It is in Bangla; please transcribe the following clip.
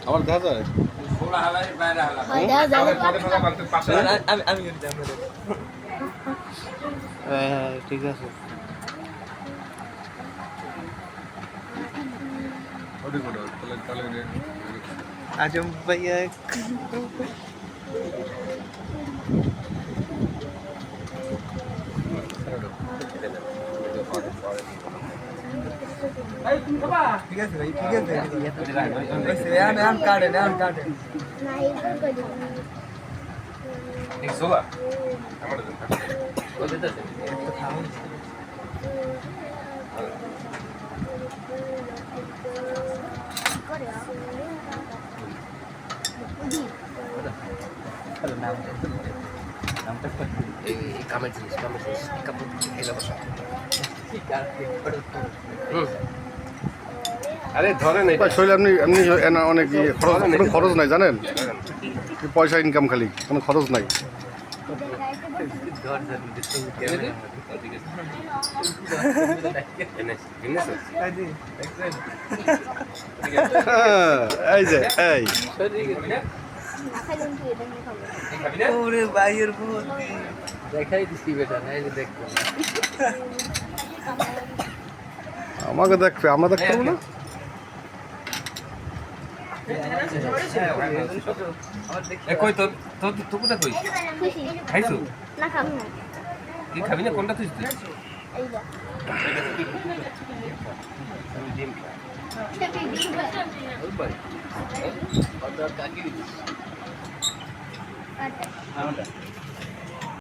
আমার দেখা যায় ঠিক আছে আজম ভাইয়া ঠিক আছে ভাই ঠিক আছে কাটে কামের জিনিস কাপড় খেলে বসা আরে ধরেন শৈল আপনি এমনি অনেক খরচ নাই জানেন পয়সা ইনকাম খালি কোনো খরচ নাই এই যে এই ভাইয়ের দেখাই দিচ্ছি বেটা না এই যে দেখতে আমাকে দেখবে আমরা দেখতে পারবো না কই তোর কোথা কই খাইছো না খাবো না তুই খাবি না কোনটা তুই এইটা ডিম আচ্ছা